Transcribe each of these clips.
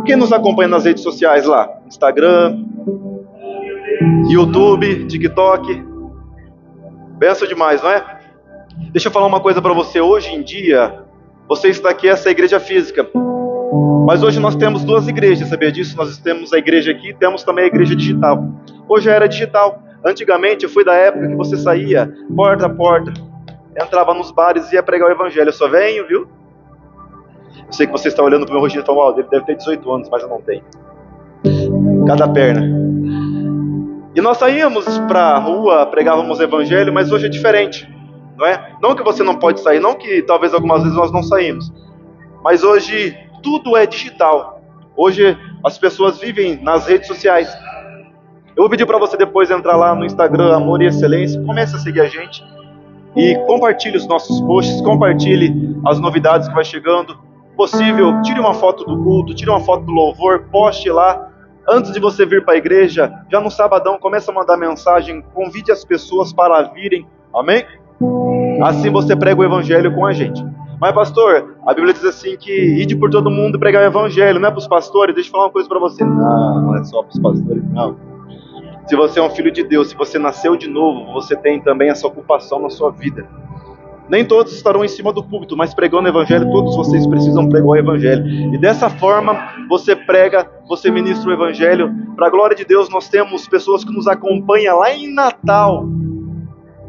Quem nos acompanha nas redes sociais lá? Instagram, YouTube, TikTok. Benção demais, não é? Deixa eu falar uma coisa para você. Hoje em dia, você está aqui, essa igreja física. Mas hoje nós temos duas igrejas, sabia disso? Nós temos a igreja aqui e temos também a igreja digital. Hoje era digital. Antigamente, eu fui da época que você saía porta a porta, entrava nos bares e ia pregar o evangelho. Eu só venho, viu? Eu sei que você está olhando para o meu rosto e falando, ele deve ter 18 anos, mas eu não tenho. Cada perna. E nós saíamos para a rua, pregávamos o evangelho, mas hoje é diferente, não é? Não que você não pode sair, não que talvez algumas vezes nós não saímos, mas hoje tudo é digital. Hoje as pessoas vivem nas redes sociais. Eu vou pedir para você depois entrar lá no Instagram, Amor e Excelência, comece a seguir a gente e compartilhe os nossos posts, compartilhe as novidades que vai chegando. Possível, tire uma foto do culto, tire uma foto do louvor, poste lá. Antes de você vir para a igreja, já no sabadão, comece a mandar mensagem, convide as pessoas para virem, amém? Assim você prega o evangelho com a gente. Mas pastor, a Bíblia diz assim que ide por todo mundo pregar o evangelho, não é para os pastores? Deixa eu falar uma coisa para você. Não é só para os pastores, não. Se você é um filho de Deus, se você nasceu de novo, você tem também essa ocupação na sua vida. Nem todos estarão em cima do púlpito, mas pregando o evangelho, todos vocês precisam pregar o evangelho. E dessa forma, você prega, você ministra o evangelho. Para a glória de Deus, nós temos pessoas que nos acompanham lá em Natal.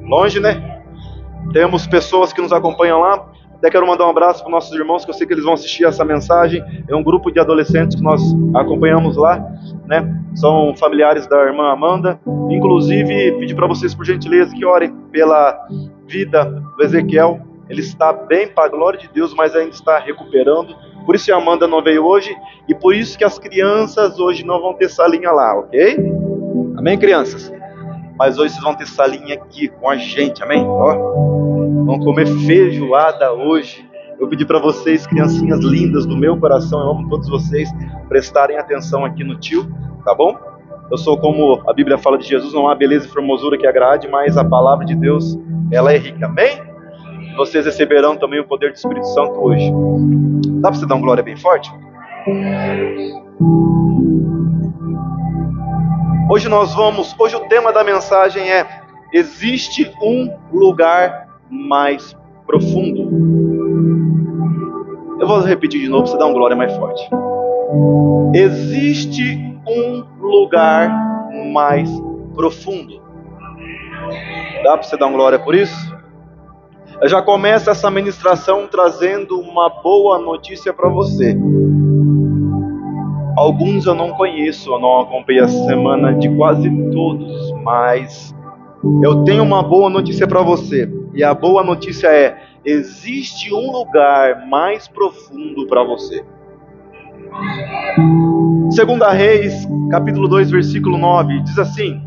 Longe, né? Temos pessoas que nos acompanham lá. Até quero mandar um abraço para os nossos irmãos, que eu sei que eles vão assistir essa mensagem. É um grupo de adolescentes que nós acompanhamos lá, né? São familiares da irmã Amanda. Inclusive, pedir para vocês, por gentileza, que orem pela vida do Ezequiel. Ele está bem, para a glória de Deus, mas ainda está recuperando. Por isso a Amanda não veio hoje, e por isso que as crianças hoje não vão ter salinha lá, ok? Amém, crianças? Mas hoje vocês vão ter salinha aqui com a gente, amém? Ó, vão comer feijoada hoje. Eu pedi para vocês, criancinhas lindas do meu coração, eu amo todos vocês, prestarem atenção aqui no tio, tá bom? Eu sou como a Bíblia fala de Jesus, não há beleza e formosura que agrade, mas a palavra de Deus, ela é rica, amém? Vocês receberão também o poder do Espírito Santo hoje. Dá para você dar uma glória bem forte? Hoje o tema da mensagem é: existe um lugar mais profundo. Eu vou repetir de novo para você dar uma glória mais forte. Existe um lugar mais profundo. Dá para você dar uma glória por isso? Eu já começo essa ministração trazendo uma boa notícia para você. Alguns eu não conheço, eu não acompanhei a semana de quase todos, mas eu tenho uma boa notícia para você. E a boa notícia é: existe um lugar mais profundo para você. 2 Reis, capítulo 2, versículo 9, diz assim: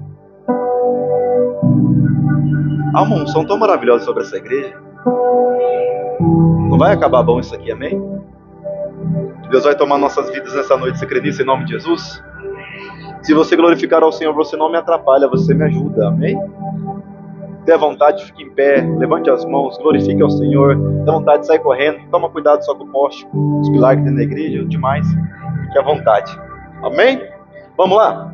há uma unção tão maravilhosa sobre essa igreja. Não vai acabar bom isso aqui, amém? Deus vai tomar nossas vidas nessa noite. Você crê nisso em nome de Jesus? Se você glorificar ao Senhor, você não me atrapalha, você me ajuda, amém? Dê vontade, fique em pé, levante as mãos, glorifique ao Senhor. Dê vontade de sair correndo, toma cuidado só com o poste, os pilares que tem na igreja, demais. Fique à vontade, amém? Vamos lá.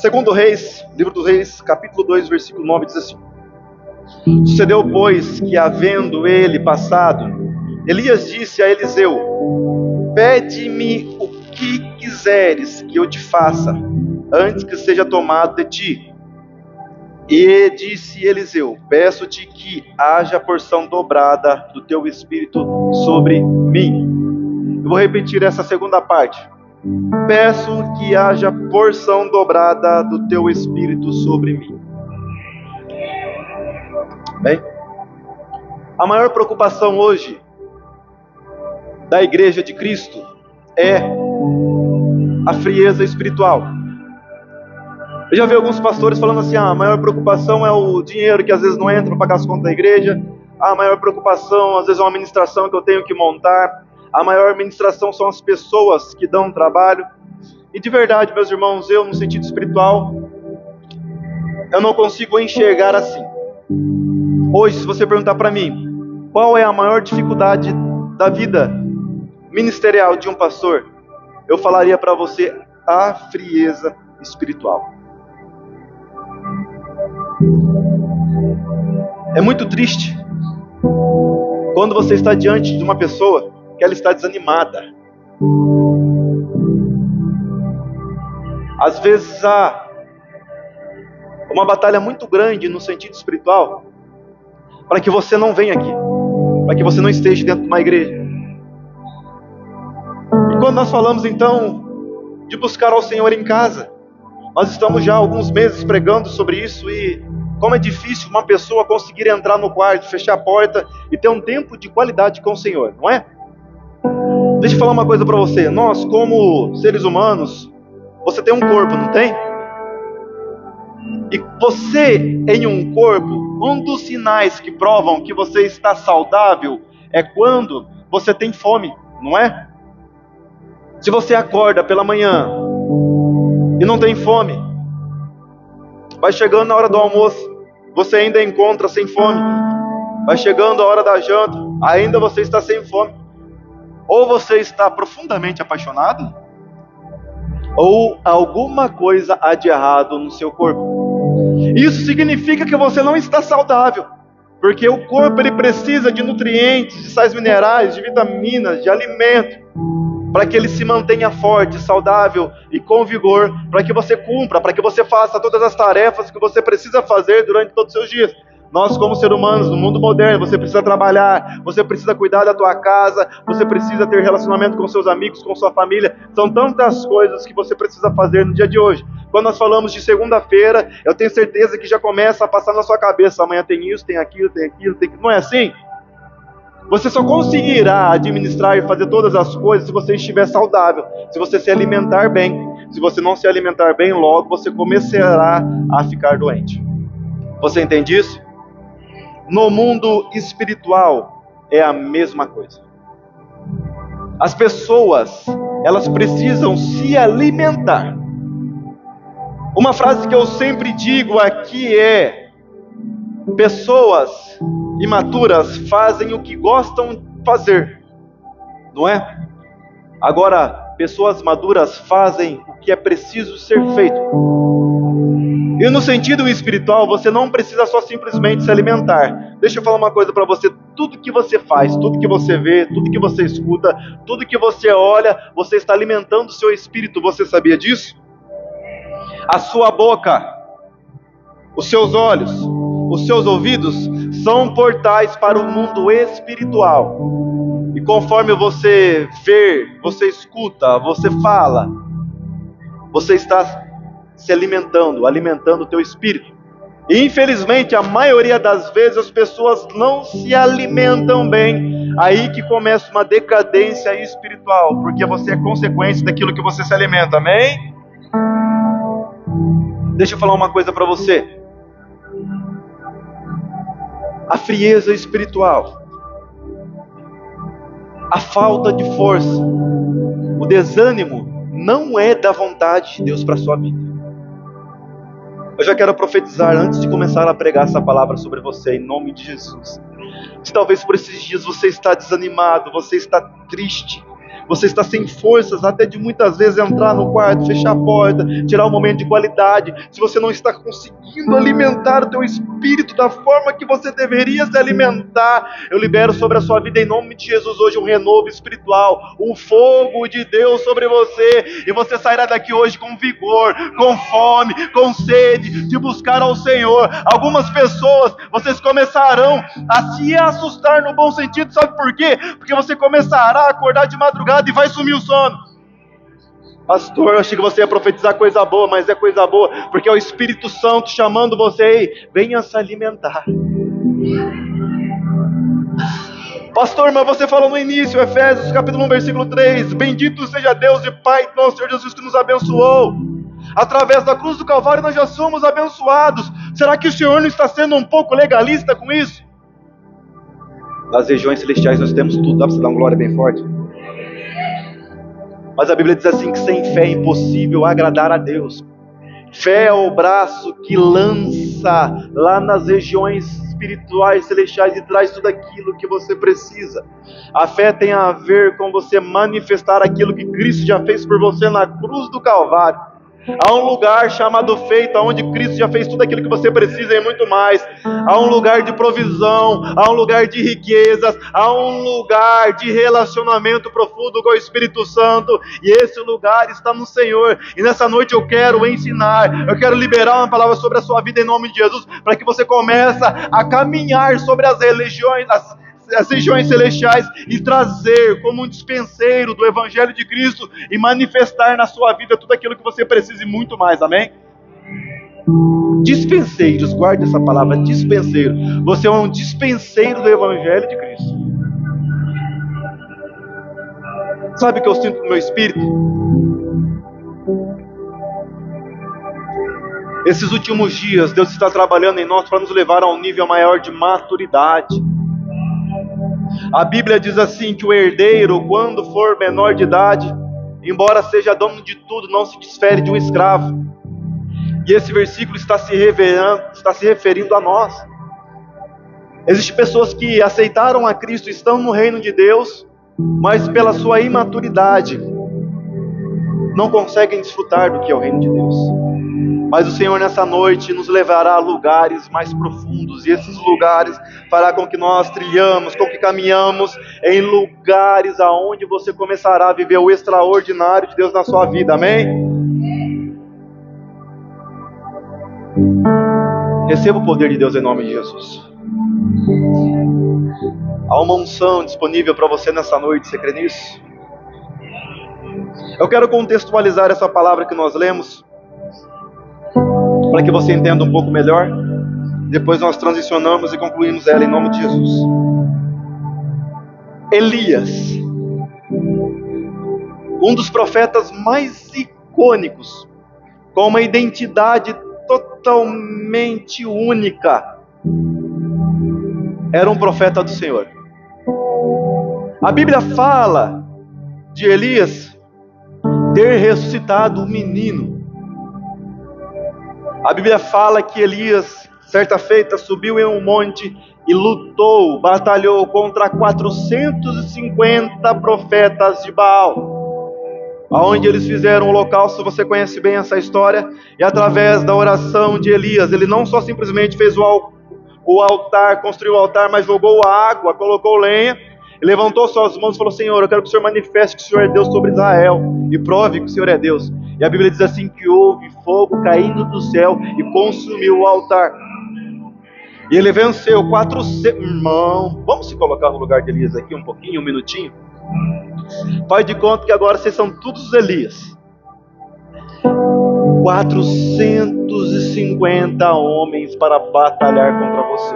2 Reis, livro dos Reis, capítulo 2, versículo 9, diz assim: sucedeu, pois, que havendo ele passado, Elias disse a Eliseu: pede-me o que quiseres que eu te faça, antes que seja tomado de ti. E disse Eliseu: peço-te que haja porção dobrada do teu espírito sobre mim. Eu vou repetir essa segunda parte. Peço que haja porção dobrada do teu espírito sobre mim. Bem, a maior preocupação hoje da igreja de Cristo é a frieza espiritual. Eu já vi alguns pastores falando assim: a maior preocupação é o dinheiro que às vezes não entra para pagar as contas da igreja. A maior preocupação às vezes é uma administração que eu tenho que montar. A maior administração são as pessoas que dão trabalho. E de verdade, meus irmãos, eu no sentido espiritual, eu não consigo enxergar assim. Hoje, se você perguntar para mim, qual é a maior dificuldade da vida ministerial de um pastor? eu falaria para você a frieza espiritual. É muito triste quando você está diante de uma pessoa que ela está desanimada. Às vezes há uma batalha muito grande no sentido espiritual para que você não venha aqui, para que você não esteja dentro de uma igreja. E quando nós falamos então de buscar ao Senhor em casa, nós estamos já há alguns meses pregando sobre isso, e como é difícil uma pessoa conseguir entrar no quarto, fechar a porta e ter um tempo de qualidade com o Senhor, não é? Deixa eu falar uma coisa para você. Nós, como seres humanos, você tem um corpo, não tem? E você em um corpo, um dos sinais que provam que você está saudável é quando você tem fome, não é? Se você acorda pela manhã e não tem fome, vai chegando na hora do almoço, você ainda encontra sem fome. Vai chegando a hora da janta, ainda você está sem fome. Ou você está profundamente apaixonado, ou alguma coisa há de errado no seu corpo. Isso significa que você não está saudável, porque o corpo ele precisa de nutrientes, de sais minerais, de vitaminas, de alimento, para que ele se mantenha forte, saudável e com vigor, para que você cumpra, para que você faça todas as tarefas que você precisa fazer durante todos os seus dias. Nós, como seres humanos, no mundo moderno, você precisa trabalhar, você precisa cuidar da tua casa, você precisa ter relacionamento com seus amigos, com sua família. São tantas coisas que você precisa fazer no dia de hoje. Quando nós falamos de segunda-feira, eu tenho certeza que já começa a passar na sua cabeça: amanhã tem isso, tem aquilo, tem aquilo, tem aquilo. Não é assim? Você só conseguirá administrar e fazer todas as coisas se você estiver saudável, se você se alimentar bem. Se você não se alimentar bem, logo você começará a ficar doente. Você entende isso? No mundo espiritual é a mesma coisa. As pessoas, elas precisam se alimentar. Uma frase que eu sempre digo aqui é: pessoas imaturas fazem o que gostam de fazer, não é? Agora, pessoas maduras fazem o que é preciso ser feito. E no sentido espiritual, você não precisa só simplesmente se alimentar. Deixa eu falar uma coisa para você: tudo que você faz, tudo que você vê, tudo que você escuta, tudo que você olha, você está alimentando o seu espírito. Você sabia disso? A sua boca, os seus olhos, os seus ouvidos são portais para o mundo espiritual. E conforme você vê, você escuta, você fala, você está se alimentando o teu espírito. E infelizmente, a maioria das vezes as pessoas não se alimentam bem. Aí que começa uma decadência espiritual, porque você é consequência daquilo que você se alimenta, amém? Deixa eu falar uma coisa para você. A frieza espiritual, a falta de força, o desânimo não é da vontade de Deus para a sua vida. Eu já quero profetizar antes de começar a pregar essa palavra sobre você, em nome de Jesus. Se talvez por esses dias você está desanimado, você está triste, você está sem forças até de muitas vezes entrar no quarto, fechar a porta, tirar um momento de qualidade. Se você não está conseguindo alimentar o teu espírito da forma que você deveria se alimentar, eu libero sobre a sua vida em nome de Jesus hoje um renovo espiritual, um fogo de Deus sobre você, e você sairá daqui hoje com vigor, com fome, com sede de buscar ao Senhor. Algumas pessoas, vocês começarão a se assustar no bom sentido, sabe por quê? Porque você começará a acordar de madrugada e vai sumir o sono. Pastor, eu achei que você ia profetizar coisa boa, mas é coisa boa, porque é o Espírito Santo chamando você: ei, venha se alimentar. Pastor, mas você falou no início, Efésios capítulo 1, versículo 3, bendito seja Deus e Pai do nosso Senhor Jesus, que nos abençoou. Através da cruz do Calvário nós já somos abençoados. Será que o Senhor não está sendo um pouco legalista com isso? Nas regiões celestiais nós temos tudo. Dá para você dar uma glória bem forte? Mas a Bíblia diz assim, que sem fé é impossível agradar a Deus. Fé é o braço que lança lá nas regiões espirituais, celestiais, e traz tudo aquilo que você precisa. A fé tem a ver com você manifestar aquilo que Cristo já fez por você na cruz do Calvário. Há um lugar chamado feito, onde Cristo já fez tudo aquilo que você precisa e muito mais. Há um lugar de provisão, há um lugar de riquezas, há um lugar de relacionamento profundo com o Espírito Santo, e esse lugar está no Senhor. E nessa noite eu quero ensinar, eu quero liberar uma palavra sobre a sua vida em nome de Jesus, para que você comece a caminhar sobre as regiões celestiais e trazer como um dispenseiro do Evangelho de Cristo e manifestar na sua vida tudo aquilo que você precisa e muito mais, amém? Dispenseiros, guarde essa palavra, dispenseiro. Você é um dispenseiro do Evangelho de Cristo. Sabe o que eu sinto no meu espírito? Esses últimos dias, Deus está trabalhando em nós para nos levar a um nível maior de maturidade. A Bíblia diz assim, que o herdeiro, quando for menor de idade, embora seja dono de tudo, não se desfere de um escravo. E esse versículo está se referindo a nós. Existem pessoas que aceitaram a Cristo, estão no reino de Deus, mas pela sua imaturidade, não conseguem desfrutar do que é o reino de Deus. Mas o Senhor nessa noite nos levará a lugares mais profundos, e esses lugares fará com que nós trilhamos, com que caminhamos em lugares aonde você começará a viver o extraordinário de Deus na sua vida, amém? Receba o poder de Deus em nome de Jesus. Há uma unção disponível para você nessa noite, você crê nisso? Eu quero contextualizar essa palavra que nós lemos, para que você entenda um pouco melhor. Depois nós transicionamos e concluímos ela em nome de Jesus. Elias, um dos profetas mais icônicos, com uma identidade totalmente única, era um profeta do Senhor. A Bíblia fala de Elias ter ressuscitado um menino. A Bíblia fala que Elias, certa feita, subiu em um monte e lutou, batalhou contra 450 profetas de Baal, aonde eles fizeram o holocausto. Você conhece bem essa história. E através da oração de Elias, ele não só simplesmente fez o altar, construiu o altar, mas jogou água, colocou lenha, e levantou suas mãos e falou: Senhor, eu quero que o Senhor manifeste que o Senhor é Deus sobre Israel, e prove que o Senhor é Deus. E a Bíblia diz assim, que houve fogo caindo do céu e consumiu o altar. E ele venceu 400... Irmão, vamos se colocar no lugar de Elias aqui um pouquinho, um minutinho? Faz de conta que agora vocês são todos Elias. 450 homens para batalhar contra você.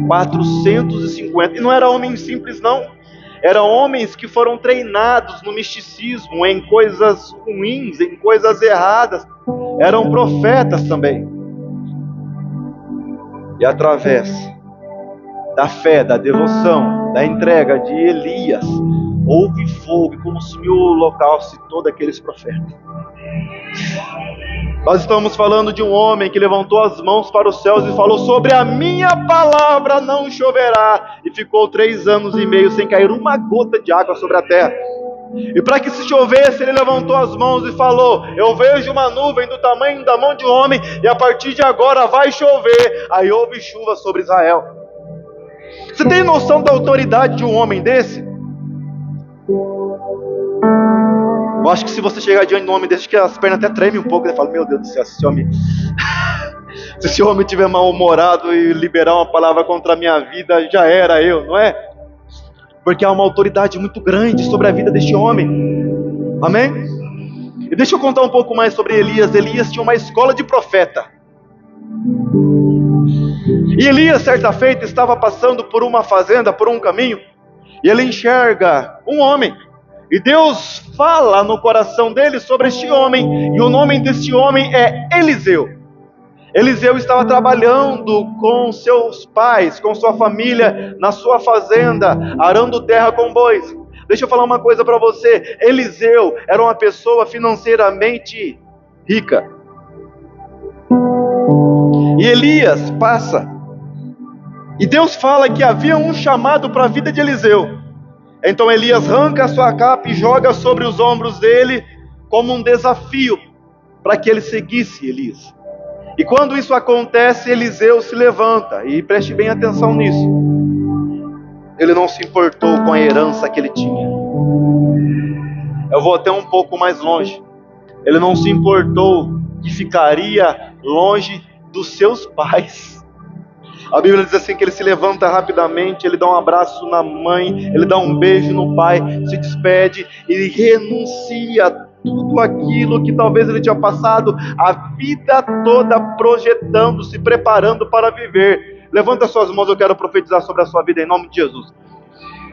450. E não era homens simples, não. Eram homens que foram treinados no misticismo, em coisas ruins, em coisas erradas. Eram profetas também. E através da fé, da devoção, da entrega de Elias, houve fogo e consumiu o holocausto de todos aqueles profetas. Nós estamos falando de um homem que levantou as mãos para os céus e falou: sobre a minha palavra não choverá. E ficou 3 anos e meio sem cair uma gota de água sobre a terra. E para que se chovesse, ele levantou as mãos e falou: eu vejo uma nuvem do tamanho da mão de um homem, e a partir de agora vai chover. Aí houve chuva sobre Israel. Você tem noção da autoridade de um homem desse? Eu acho que se você chegar diante de um homem desse, que as pernas até tremem um pouco. Ele fala: meu Deus do céu, se esse homem estiver mal-humorado e liberar uma palavra contra a minha vida, já era eu, não é? Porque há uma autoridade muito grande sobre a vida deste homem. Amém? E deixa eu contar um pouco mais sobre Elias. Elias tinha uma escola de profeta. E Elias, certa feita, estava passando por uma fazenda, por um caminho, e ele enxerga um homem. E Deus fala no coração dele sobre este homem, e o nome deste homem é Eliseu. Eliseu estava trabalhando com seus pais, com sua família, na sua fazenda, arando terra com bois. Deixa eu falar uma coisa para você. Eliseu era uma pessoa financeiramente rica. E Elias passa. E Deus fala que havia um chamado para a vida de Eliseu. Então Elias arranca a sua capa e joga sobre os ombros dele como um desafio para que ele seguisse Elias. E quando isso acontece, Eliseu se levanta. E preste bem atenção nisso. Ele não se importou com a herança que ele tinha. Eu vou até um pouco mais longe. Ele não se importou que ficaria longe dos seus pais. A Bíblia diz assim que ele se levanta rapidamente, ele dá um abraço na mãe, ele dá um beijo no pai, se despede e renuncia tudo aquilo que talvez ele tinha passado a vida toda projetando, se preparando para viver. Levanta suas mãos, eu quero profetizar sobre a sua vida em nome de Jesus.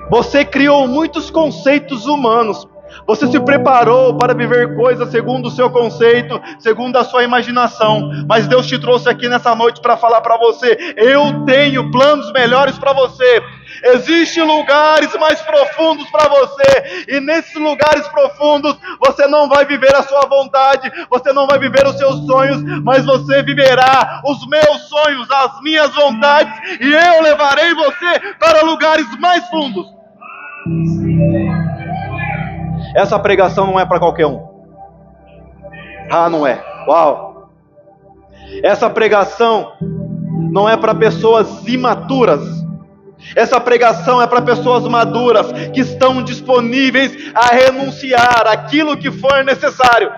Você criou muitos conceitos humanos. Você se preparou para viver coisas segundo o seu conceito, segundo a sua imaginação. Mas Deus te trouxe aqui nessa noite para falar para você: eu tenho planos melhores para você. Existem lugares mais profundos para você. E nesses lugares profundos, você não vai viver a sua vontade, você não vai viver os seus sonhos, mas você viverá os meus sonhos, as minhas vontades. E eu levarei você para lugares mais fundos. Essa pregação não é para qualquer um. Ah, não é. Uau. Essa pregação não é para pessoas imaturas. Essa pregação é para pessoas maduras que estão disponíveis a renunciar aquilo que for necessário,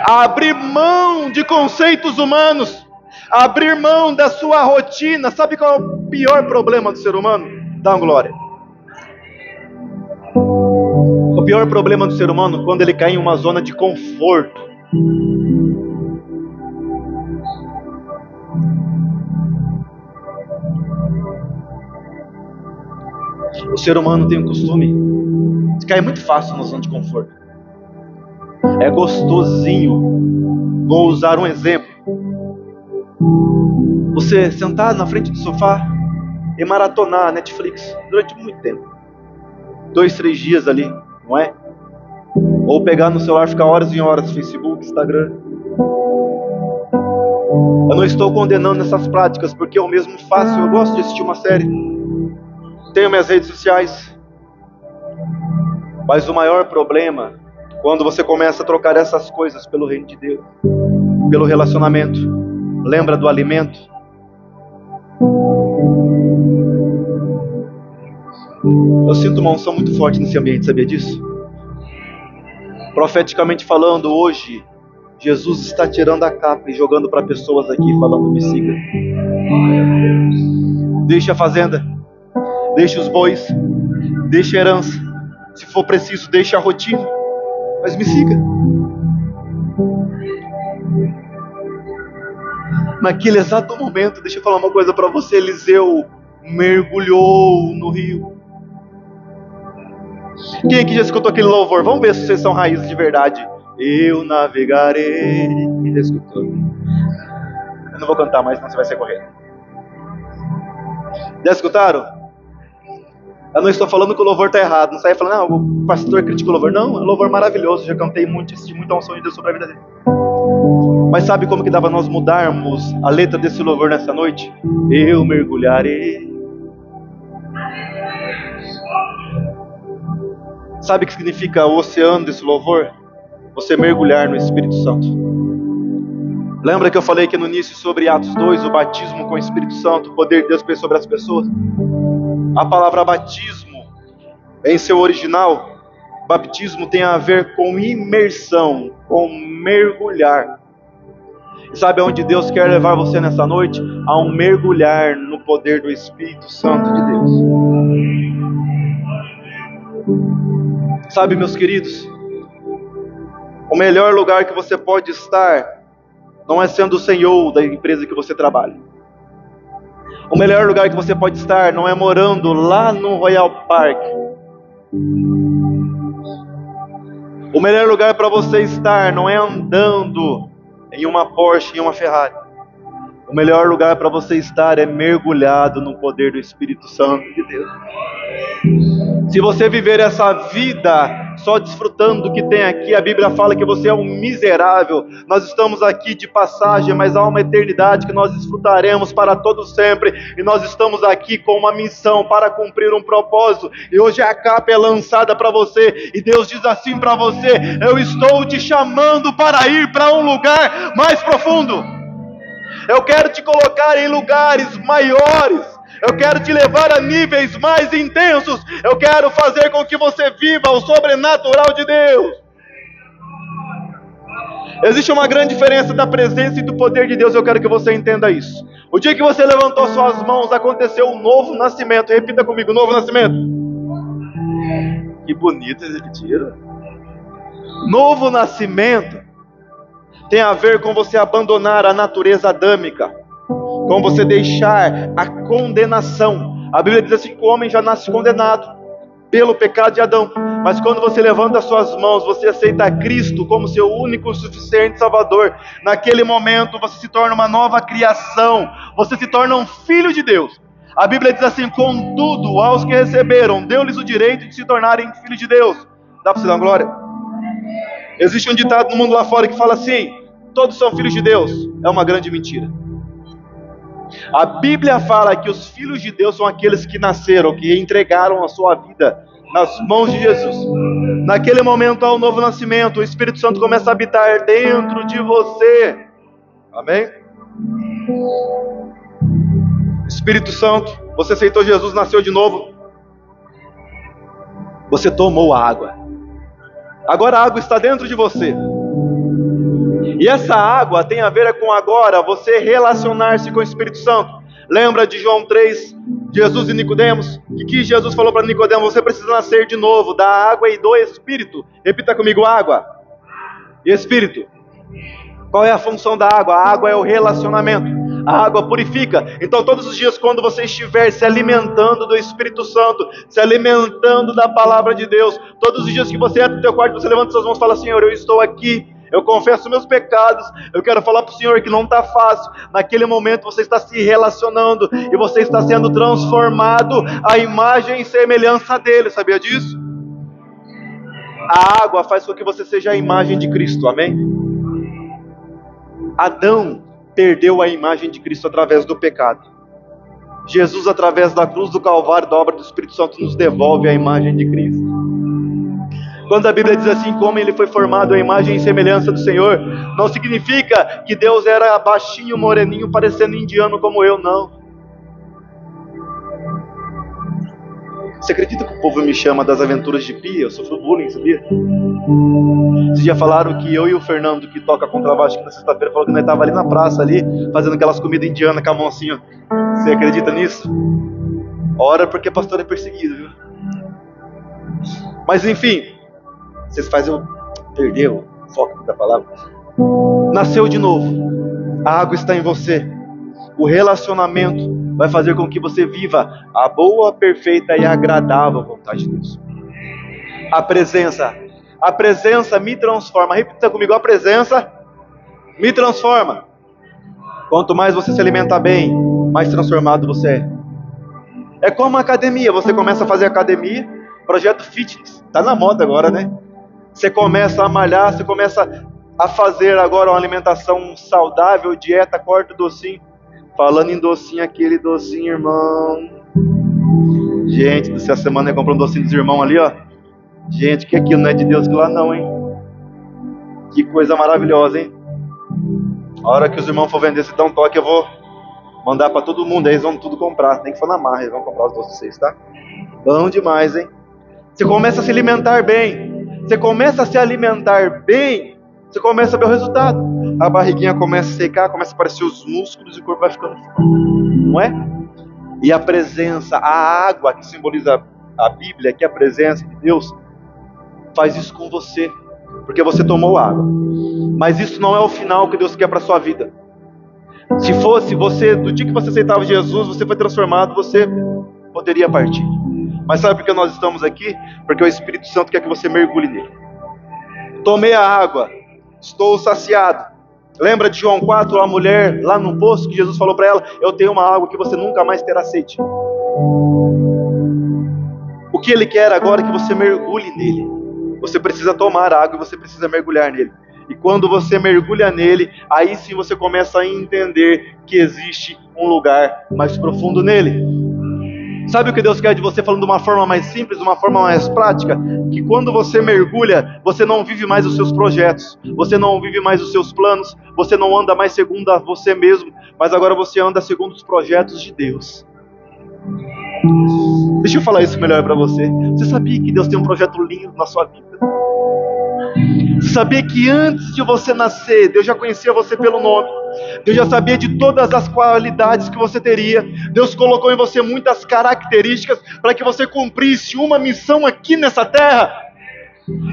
a abrir mão de conceitos humanos, a abrir mão da sua rotina. Sabe qual é o pior problema do ser humano? Dá uma glória. O pior problema do ser humano é quando ele cai em uma zona de conforto. O ser humano tem o costume de cair muito fácil na zona de conforto. É gostosinho. Vou usar um exemplo. Você sentar na frente do sofá e maratonar a Netflix durante muito tempo. 2, 3 dias ali, não é? Ou pegar no celular e ficar horas e horas no Facebook, Instagram. Eu não estou condenando essas práticas, porque eu mesmo faço. Eu gosto de assistir uma série, tenho minhas redes sociais. Mas o maior problema, quando você começa a trocar essas coisas pelo reino de Deus, pelo relacionamento. Lembra do alimento? Eu sinto uma unção muito forte nesse ambiente, sabia disso? Profeticamente falando, hoje, Jesus está tirando a capa e jogando para pessoas aqui, falando: me siga. Deixe a fazenda, deixe os bois, deixe a herança, se for preciso, deixe a rotina, mas me siga. Naquele exato momento, deixa eu falar uma coisa para você, Eliseu mergulhou no rio. Quem aqui já escutou aquele louvor? Vamos ver se vocês são raízes de verdade. Eu navegarei. Quem já escutou? Eu não vou cantar mais, senão você vai ser correndo. Já escutaram? Eu não estou falando que o louvor está errado. Não sai falando, o pastor critica o louvor. Não, é um louvor maravilhoso. Já cantei muito, assisti muita unção de Deus sobre a vida dele. Mas sabe como que dava nós mudarmos a letra desse louvor nessa noite? Eu mergulharei. Sabe o que significa o oceano desse louvor? Você mergulhar no Espírito Santo. Lembra que eu falei aqui no início sobre Atos 2, o batismo com o Espírito Santo, o poder de Deus sobre as pessoas? A palavra batismo, em seu original, baptismo tem a ver com imersão, com mergulhar. E sabe aonde Deus quer levar você nessa noite? A um mergulhar no poder do Espírito Santo de Deus. Sabe, meus queridos, o melhor lugar que você pode estar não é sendo o CEO da empresa que você trabalha. O melhor lugar que você pode estar não é morando lá no Royal Park. O melhor lugar para você estar não é andando em uma Porsche, em uma Ferrari. O melhor lugar para você estar é mergulhado no poder do Espírito Santo de Deus. Se você viver essa vida só desfrutando do que tem aqui. A Bíblia fala que você é um miserável. Nós estamos aqui de passagem, mas há uma eternidade que nós desfrutaremos para todo sempre. E nós estamos aqui com uma missão para cumprir um propósito. E hoje a capa é lançada para você. E Deus diz assim para você: eu estou te chamando para ir para um lugar mais profundo. Eu quero te colocar em lugares maiores. Eu quero te levar a níveis mais intensos. Eu quero fazer com que você viva o sobrenatural de Deus. Existe uma grande diferença da presença e do poder de Deus. Eu quero que você entenda isso. O dia que você levantou suas mãos, aconteceu um novo nascimento. Repita comigo: novo nascimento. Que bonito esse tiro. Novo nascimento tem a ver com você abandonar a natureza adâmica, com você deixar a condenação. A Bíblia diz assim que o homem já nasce condenado pelo pecado de Adão. Mas quando você levanta as suas mãos, você aceita Cristo como seu único e suficiente Salvador. Naquele momento você se torna uma nova criação. Você se torna um filho de Deus. A Bíblia diz assim: contudo, aos que receberam, deu-lhes o direito de se tornarem filhos de Deus. Dá para você dar uma glória? Existe um ditado no mundo lá fora que fala assim: todos são filhos de Deus. É uma grande mentira. A Bíblia fala que os filhos de Deus são aqueles que nasceram, que entregaram a sua vida nas mãos de Jesus. Naquele momento há um novo nascimento. O Espírito Santo começa a habitar dentro de você. Amém? Espírito Santo, você aceitou Jesus, nasceu de novo. Você tomou a água. Agora a água está dentro de você. E essa água tem a ver com agora você relacionar-se com o Espírito Santo. Lembra de João 3, Jesus e Nicodemos? Que Jesus falou para Nicodemos: você precisa nascer de novo, da água e do Espírito. Repita comigo: água e Espírito. Qual é a função da água? A água é o relacionamento. A água purifica. Então todos os dias, quando você estiver se alimentando do Espírito Santo, se alimentando da palavra de Deus, todos os dias que você entra no teu quarto, você levanta suas mãos e fala: Senhor, eu estou aqui, eu confesso meus pecados, eu quero falar para o Senhor que não está fácil. Naquele momento você está se relacionando e você está sendo transformado à imagem e semelhança dele. Sabia disso? A água faz com que você seja a imagem de Cristo. Amém? Adão perdeu a imagem de Cristo através do pecado. Jesus, através da cruz do Calvário, da obra do Espírito Santo, nos devolve a imagem de Cristo. Quando a Bíblia diz assim, como ele foi formado à imagem e semelhança do Senhor, não significa que Deus era baixinho, moreninho, parecendo indiano como eu, não. Você acredita que o povo me chama das aventuras de Pia? Eu sofro bullying, sabia? Vocês já falaram que eu e o Fernando, que toca contrabaixo aqui na sexta-feira, falou que nós estávamos ali na praça, ali, fazendo aquelas comidas indianas com a mão assim, ó. Você acredita nisso? Ora, porque pastor é perseguido, viu? Mas enfim, vocês fazem eu perder o foco da palavra. Nasceu de novo. A água está em você. O relacionamento vai fazer com que você viva a boa, perfeita e agradável vontade de Deus. A presença me transforma. Repita comigo: a presença me transforma. Quanto mais você se alimentar bem, mais transformado você é. É como a academia. Você começa a fazer academia, projeto fitness, tá na moda agora, né? Você começa a malhar, você começa a fazer agora uma alimentação saudável, dieta, corta o docinho. Falando em docinho, aquele docinho, irmão. Gente, essa semana eu comprei um docinho dos irmãos ali, ó. Gente, que aquilo não é de Deus que lá não, hein? Que coisa maravilhosa, hein? A hora que os irmãos for vender, se dá um toque, eu vou mandar pra todo mundo. Aí eles vão tudo comprar. Nem que for na marra, eles vão comprar os doces de vocês, tá? Bom demais, hein? Você começa a se alimentar bem. Você começa a se alimentar bem, você começa a ver o resultado. A barriguinha começa a secar, começa a aparecer os músculos e o corpo vai ficando forte. Não é? E a presença, a água que simboliza a Bíblia, que é a presença de Deus, faz isso com você, porque você tomou água. Mas isso não é o final que Deus quer para a sua vida. Se fosse você, do dia que você aceitava Jesus, você foi transformado, você poderia partir. Mas sabe por que nós estamos aqui? Porque o Espírito Santo quer que você mergulhe nele. Tomei a água, estou saciado. Lembra de João 4, a mulher lá no poço, que Jesus falou para ela: eu tenho uma água que você nunca mais terá sede. O que ele quer agora é que você mergulhe nele. Você precisa tomar água e você precisa mergulhar nele. E quando você mergulha nele, aí sim você começa a entender que existe um lugar mais profundo nele. Sabe o que Deus quer de você, falando de uma forma mais simples, de uma forma mais prática? Que quando você mergulha, você não vive mais os seus projetos, você não vive mais os seus planos, você não anda mais segundo a você mesmo, mas agora você anda segundo os projetos de Deus. Deixa eu falar isso melhor para você. Você sabia que Deus tem um projeto lindo na sua vida? Você sabia que antes de você nascer, Deus já conhecia você pelo nome? Deus já sabia de todas as qualidades que você teria. Deus colocou em você muitas características para que você cumprisse uma missão aqui nessa terra.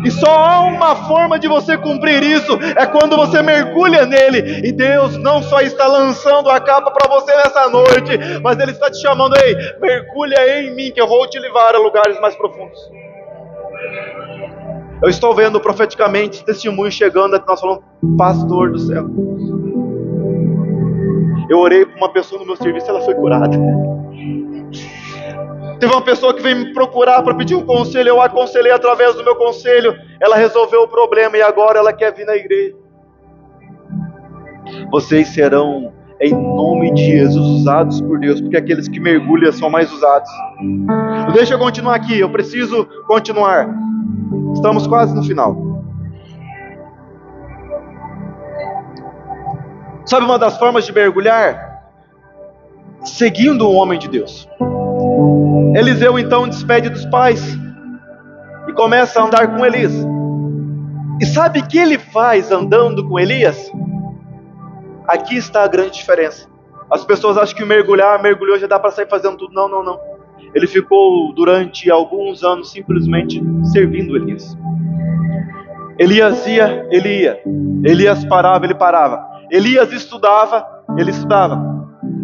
E só há uma forma de você cumprir isso, é quando você mergulha nele. E Deus não só está lançando a capa para você nessa noite, mas Ele está te chamando: ei, mergulha em mim que eu vou te levar a lugares mais profundos. Eu estou vendo profeticamente testemunho chegando aqui, nós falamos, pastor do céu. Eu orei para uma pessoa no meu serviço e ela foi curada. Teve uma pessoa que veio me procurar para pedir um conselho, eu aconselhei através do meu conselho, ela resolveu o problema e agora ela quer vir na igreja. Vocês serão, em nome de Jesus, usados por Deus, porque aqueles que mergulham são mais usados. Deixa eu continuar aqui, eu preciso continuar. Estamos quase no final. Sabe uma das formas de mergulhar? Seguindo um homem de Deus. Eliseu então despede dos pais e começa a andar com Elias. E sabe o que ele faz andando com Elias? Aqui está a grande diferença. As pessoas acham que mergulhou, já dá para sair fazendo tudo. Não, não, não. Ele ficou durante alguns anos simplesmente servindo Elias. Elias ia, ele ia. Elias parava, ele parava. Elias estudava, ele estudava.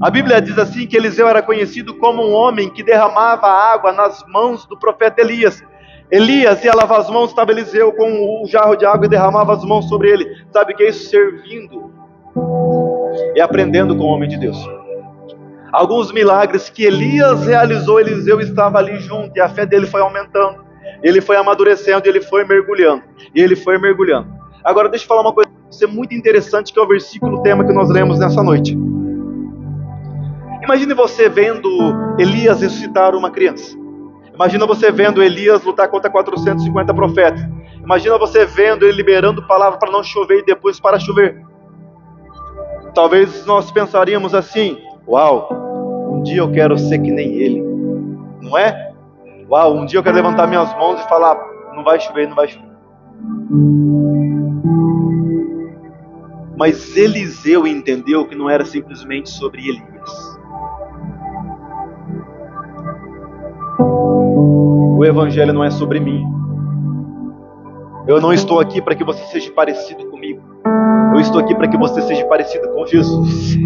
A Bíblia diz assim que Eliseu era conhecido como um homem que derramava água nas mãos do profeta Elias. Elias ia lavar as mãos, estava Eliseu com o jarro de água e derramava as mãos sobre ele. Sabe o que é isso? Servindo e aprendendo com o homem de Deus. Alguns milagres que Elias realizou, Eliseu estava ali junto e a fé dele foi aumentando. Ele foi amadurecendo, ele foi mergulhando. E ele foi mergulhando. Agora deixa eu falar uma coisa muito interessante, que é o versículo tema que nós lemos nessa noite. Imagine você vendo Elias ressuscitar uma criança. Imagina você vendo Elias lutar contra 450 profetas. Imagina você vendo ele liberando palavra para não chover e depois para chover. Talvez nós pensaríamos assim: uau, um dia eu quero ser que nem ele. Não é? Uau, um dia eu quero levantar minhas mãos e falar: não vai chover, não vai chover. Mas Eliseu entendeu que não era simplesmente sobre Elias. O evangelho não é sobre mim. Eu não estou aqui para que você seja parecido comigo. Eu estou aqui para que você seja parecido com Jesus.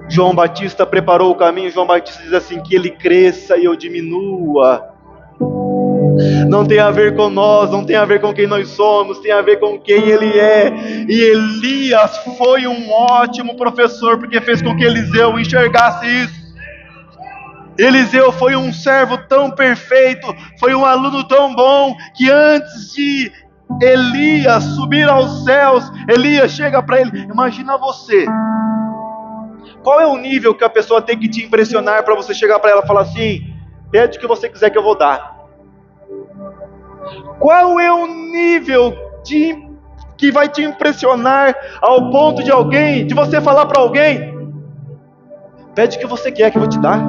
João Batista preparou o caminho. João Batista diz assim: que ele cresça e eu diminua. Não tem a ver com nós, não tem a ver com quem nós somos, tem a ver com quem ele é. E Elias foi um ótimo professor, porque fez com que Eliseu enxergasse isso. Eliseu foi um servo tão perfeito, foi um aluno tão bom, que antes de Elias subir aos céus, Elias chega para ele. Imagina você, qual é o nível que a pessoa tem que te impressionar para você chegar para ela e falar assim: pede o que você quiser que eu vou dar. Qual é o nível que vai te impressionar ao ponto de você falar para alguém: pede o que você quer que eu vou te dar?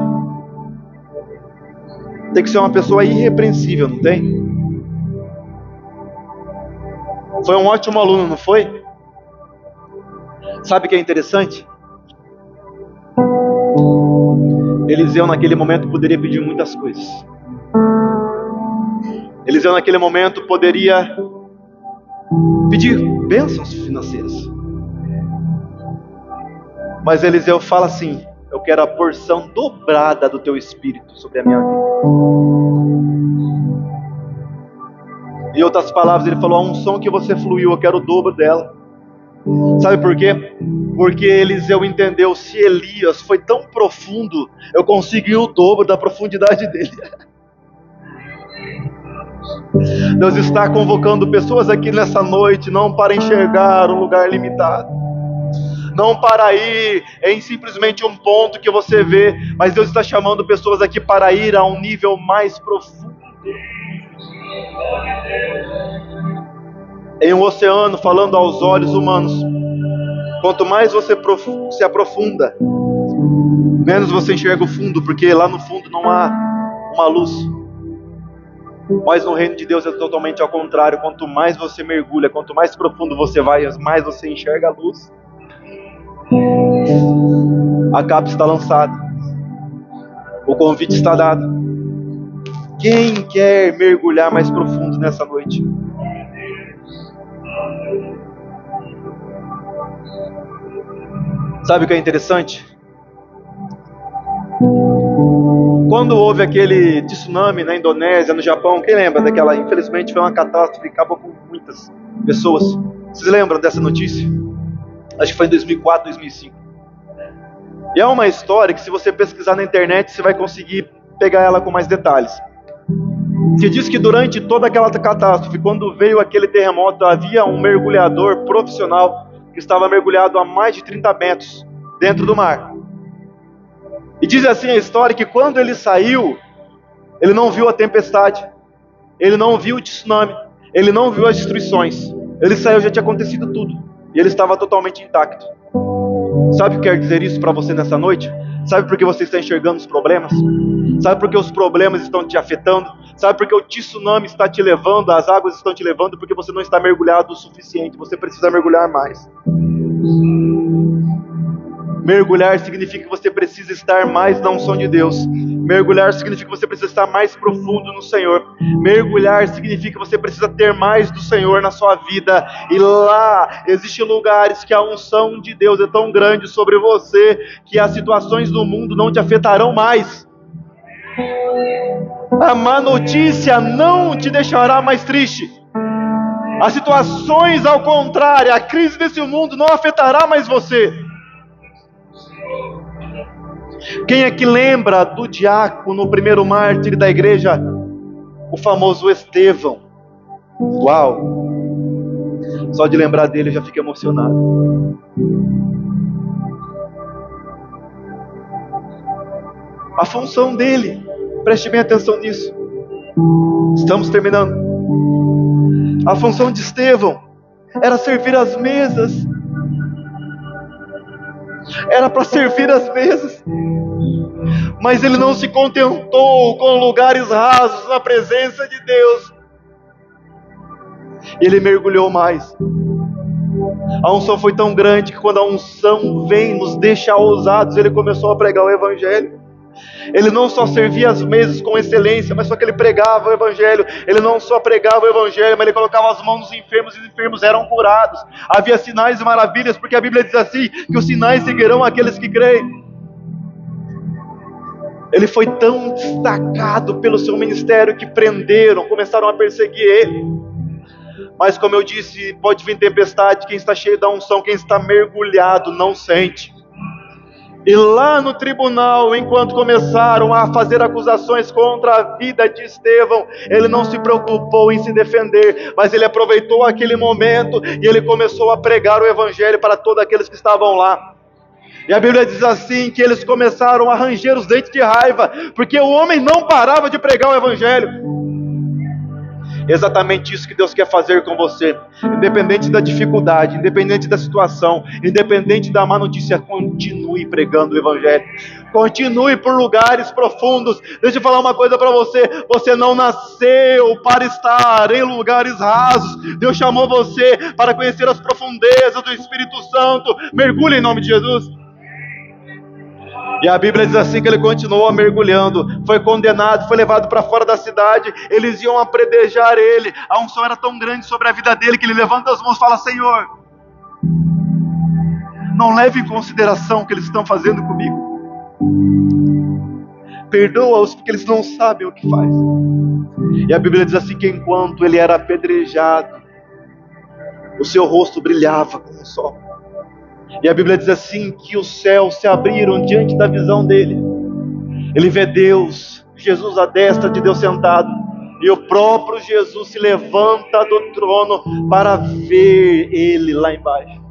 Tem que ser uma pessoa irrepreensível, não tem? Foi um ótimo aluno, não foi? Sabe o que é interessante? Eliseu naquele momento poderia pedir muitas coisas. Eliseu naquele momento poderia pedir bênçãos financeiras. Mas Eliseu fala assim: eu quero a porção dobrada do teu espírito sobre a minha vida. Em outras palavras, ele falou: a unção que você fluiu, eu quero o dobro dela. Sabe por quê? Porque Eliseu entendeu: se Elias foi tão profundo, eu consegui o dobro da profundidade dele. Deus está convocando pessoas aqui nessa noite, não para enxergar um lugar limitado, não para ir em simplesmente um ponto que você vê, mas Deus está chamando pessoas aqui para ir a um nível mais profundo. Em um oceano, falando aos olhos humanos, quanto mais você se aprofunda, menos você enxerga o fundo, porque lá no fundo não há uma luz. Mas no reino de Deus é totalmente ao contrário. Quanto mais você mergulha, quanto mais profundo você vai, mais você enxerga a luz. A capa está lançada, o convite está dado. Quem quer mergulhar mais profundo nessa noite? Sabe o que é interessante? Quando houve aquele tsunami na Indonésia, no Japão, quem lembra daquela? Infelizmente foi uma catástrofe, acabou com muitas pessoas. Vocês lembram dessa notícia? Acho que foi em 2004, 2005. E é uma história que, se você pesquisar na internet, você vai conseguir pegar ela com mais detalhes. Se diz que durante toda aquela catástrofe, quando veio aquele terremoto, havia um mergulhador profissional que estava mergulhado a mais de 30 metros dentro do mar. E diz assim a história que quando ele saiu, ele não viu a tempestade, ele não viu o tsunami, ele não viu as destruições. Ele saiu, já tinha acontecido tudo, e ele estava totalmente intacto. Sabe o que quer dizer isso para você nessa noite? Sabe por que você está enxergando os problemas? Sabe por que os problemas estão te afetando? Sabe por que o tsunami está te levando, as águas estão te levando? Porque você não está mergulhado o suficiente, você precisa mergulhar mais. Mergulhar significa que você precisa estar mais na unção de Deus. Mergulhar significa que você precisa estar mais profundo no Senhor. Mergulhar significa que você precisa ter mais do Senhor na sua vida. E lá existem lugares que a unção de Deus é tão grande sobre você que as situações do mundo não te afetarão mais. A má notícia não te deixará mais triste. As situações ao contrário, a crise desse mundo não afetará mais você. Quem é que lembra do diácono, o primeiro mártir da igreja? O famoso Estevão. Uau! Só de lembrar dele eu já fico emocionado. A função dele, preste bem atenção nisso. Estamos terminando. A função de Estevão era servir as mesas. Era para servir as mesas. Mas ele não se contentou com lugares rasos na presença de Deus. Ele mergulhou mais. A unção foi tão grande que quando a unção vem, nos deixa ousados, ele começou a pregar o evangelho. Ele não só servia as mesas com excelência, mas só que ele pregava o evangelho. Ele não só pregava o evangelho, mas ele colocava as mãos nos enfermos e os enfermos eram curados. Havia sinais e maravilhas, porque a Bíblia diz assim, que os sinais seguirão aqueles que creem. Ele foi tão destacado pelo seu ministério que prenderam, começaram a perseguir ele. Mas como eu disse, pode vir tempestade, quem está cheio da unção, quem está mergulhado não sente. E lá no tribunal, enquanto começaram a fazer acusações contra a vida de Estevão, ele não se preocupou em se defender, mas ele aproveitou aquele momento e ele começou a pregar o evangelho para todos aqueles que estavam lá. E a Bíblia diz assim, que eles começaram a ranger os dentes de raiva, porque o homem não parava de pregar o evangelho. Exatamente isso que Deus quer fazer com você. Independente da dificuldade, independente da situação, independente da má notícia, continue pregando o evangelho. Continue por lugares profundos. Deixa eu falar uma coisa para você. Você não nasceu para estar em lugares rasos. Deus chamou você para conhecer as profundezas do Espírito Santo. Mergulhe em nome de Jesus. E a Bíblia diz assim que ele continuou mergulhando, foi condenado, foi levado para fora da cidade, eles iam apredejar ele, a unção era tão grande sobre a vida dele, que ele levanta as mãos e fala, Senhor, não leve em consideração o que eles estão fazendo comigo, perdoa-os porque eles não sabem o que faz. E a Bíblia diz assim que enquanto ele era apedrejado, o seu rosto brilhava como o sol. E a Bíblia diz assim que os céus se abriram diante da visão dele. Ele vê Deus, Jesus à destra de Deus sentado. E o próprio Jesus se levanta do trono para ver ele lá embaixo.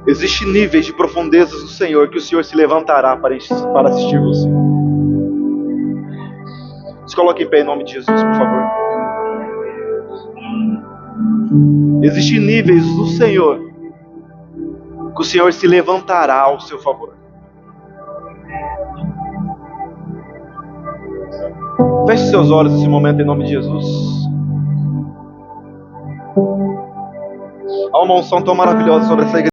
Existem níveis de profundezas do Senhor que o Senhor se levantará para assistir você. Se coloque em pé em nome de Jesus, por favor. Existem níveis do Senhor que o Senhor se levantará ao seu favor. Feche seus olhos nesse momento em nome de Jesus. Há uma unção tão maravilhosa sobre essa igreja.